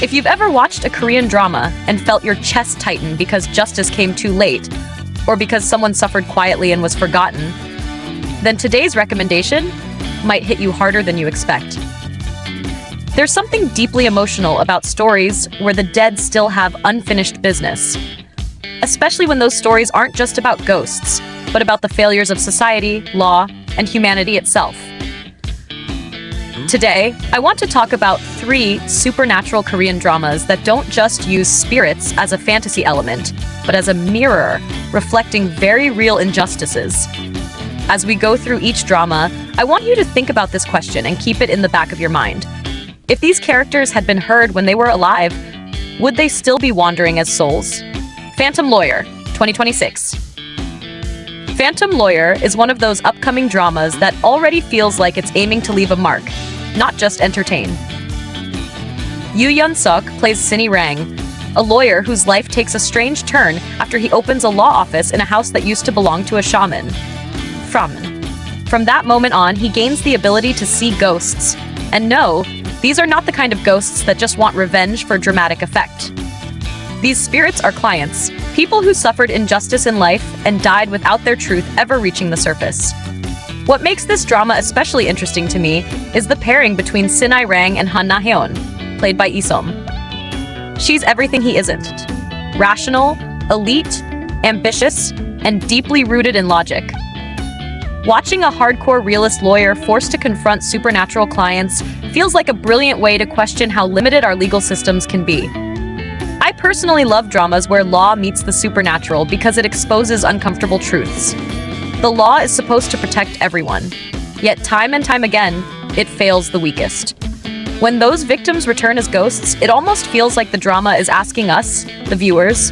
If you've ever watched a Korean drama and felt your chest tighten because justice came too late, or because someone suffered quietly and was forgotten, then today's recommendation might hit you harder than you expect. There's something deeply emotional about stories where the dead still have unfinished business, especially when those stories aren't just about ghosts, but about the failures of society, law, and humanity itself. Today, I want to talk about 3 supernatural Korean dramas that don't just use spirits as a fantasy element, but as a mirror reflecting very real injustices. As we go through each drama, I want you to think about this question and keep it in the back of your mind. If these characters had been heard when they were alive, would they still be wandering as souls? Phantom Lawyer, 2026. Phantom Lawyer is one of those upcoming dramas that already feels like it's aiming to leave a mark, not just entertain. Yoo Yun-suk plays Sinny Rang, a lawyer whose life takes a strange turn after he opens a law office in a house that used to belong to a shaman. From that moment on, he gains the ability to see ghosts. And no, these are not the kind of ghosts that just want revenge for dramatic effect. These spirits are clients, people who suffered injustice in life and died without their truth ever reaching the surface. What makes this drama especially interesting to me is the pairing between Sinny Rang and Han Na-heon, played by Isom. She's everything he isn't. Rational, elite, ambitious, and deeply rooted in logic. Watching a hardcore realist lawyer forced to confront supernatural clients feels like a brilliant way to question how limited our legal systems can be. I personally love dramas where law meets the supernatural because it exposes uncomfortable truths. The law is supposed to protect everyone, yet time and time again, it fails the weakest. When those victims return as ghosts, it almost feels like the drama is asking us, the viewers,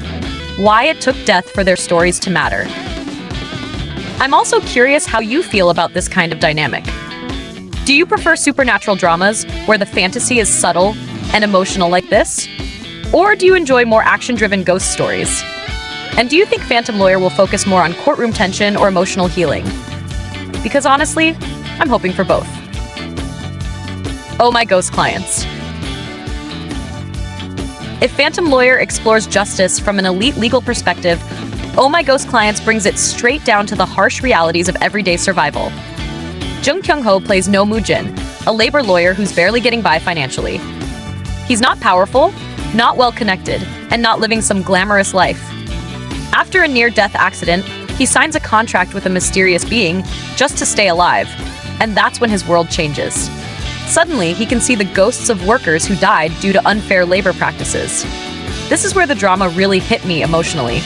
why it took death for their stories to matter. I'm also curious how you feel about this kind of dynamic. Do you prefer supernatural dramas where the fantasy is subtle and emotional like this? Or do you enjoy more action-driven ghost stories? And do you think Phantom Lawyer will focus more on courtroom tension or emotional healing? Because honestly, I'm hoping for both. Oh My Ghost Clients. If Phantom Lawyer explores justice from an elite legal perspective, Oh My Ghost Clients brings it straight down to the harsh realities of everyday survival. Jung Kyung-ho plays No Moo-jin, a labor lawyer who's barely getting by financially. He's not powerful, not well-connected, and not living some glamorous life. After a near-death accident, he signs a contract with a mysterious being just to stay alive, and that's when his world changes. Suddenly, he can see the ghosts of workers who died due to unfair labor practices. This is where the drama really hit me emotionally.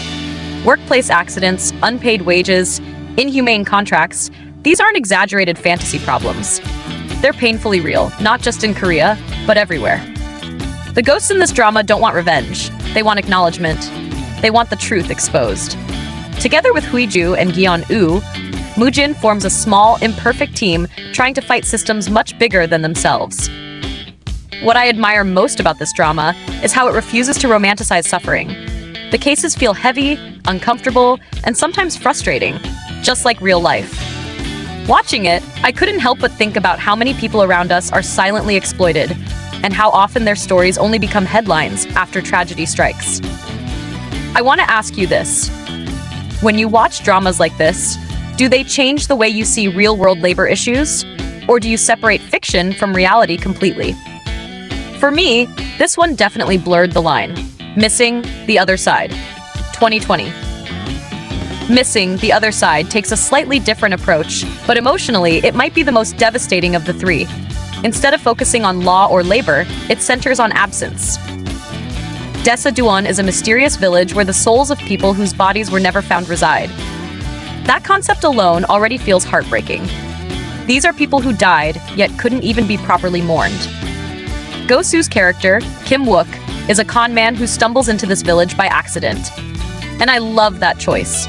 Workplace accidents, unpaid wages, inhumane contracts, these aren't exaggerated fantasy problems. They're painfully real, not just in Korea, but everywhere. The ghosts in this drama don't want revenge. They want acknowledgement. They want the truth exposed. Together with Huiju and Gyeon-woo, Moo-jin forms a small, imperfect team trying to fight systems much bigger than themselves. What I admire most about this drama is how it refuses to romanticize suffering. The cases feel heavy, uncomfortable, and sometimes frustrating, just like real life. Watching it, I couldn't help but think about how many people around us are silently exploited, and how often their stories only become headlines after tragedy strikes. I want to ask you this. When you watch dramas like this, do they change the way you see real-world labor issues? Or do you separate fiction from reality completely? For me, this one definitely blurred the line. Missing the Other Side, 2020. Missing the Other Side takes a slightly different approach, but emotionally, it might be the most devastating of the 3. Instead of focusing on law or labor, it centers on absence. Desa-duan is a mysterious village where the souls of people whose bodies were never found reside. That concept alone already feels heartbreaking. These are people who died, yet couldn't even be properly mourned. Go-soo's character, Kim Wook, is a con man who stumbles into this village by accident. And I love that choice.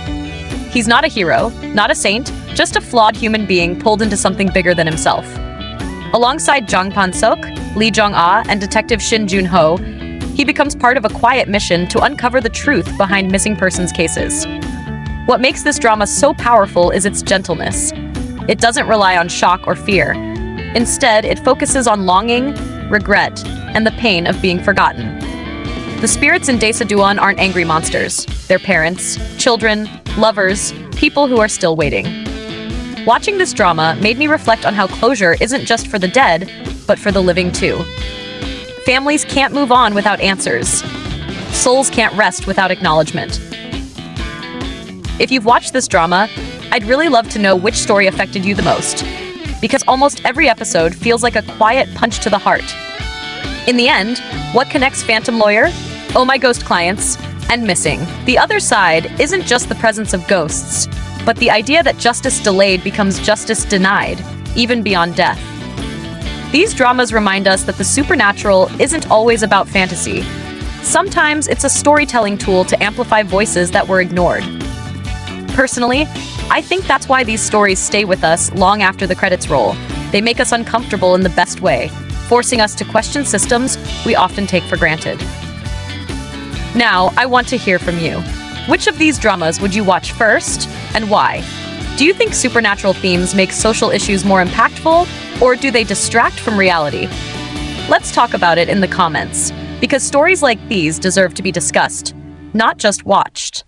He's not a hero, not a saint, just a flawed human being pulled into something bigger than himself. Alongside Jang Pan-seok, Lee Jong-ah, and Detective Shin Jun-ho, he becomes part of a quiet mission to uncover the truth behind missing persons cases. What makes this drama so powerful is its gentleness. It doesn't rely on shock or fear. Instead, it focuses on longing, regret, and the pain of being forgotten. The spirits in Desa aren't angry monsters. They're parents, children, lovers, people who are still waiting. Watching this drama made me reflect on how closure isn't just for the dead, but for the living too. Families can't move on without answers. Souls can't rest without acknowledgement. If you've watched this drama, I'd really love to know which story affected you the most, because almost every episode feels like a quiet punch to the heart. In the end, what connects Phantom Lawyer, Oh My Ghost Clients, and Missing? The other side isn't just the presence of ghosts, but the idea that justice delayed becomes justice denied, even beyond death. These dramas remind us that the supernatural isn't always about fantasy. Sometimes it's a storytelling tool to amplify voices that were ignored. Personally, I think that's why these stories stay with us long after the credits roll. They make us uncomfortable in the best way, forcing us to question systems we often take for granted. Now, I want to hear from you. Which of these dramas would you watch first, and why? Do you think supernatural themes make social issues more impactful, or do they distract from reality? Let's talk about it in the comments, because stories like these deserve to be discussed, not just watched.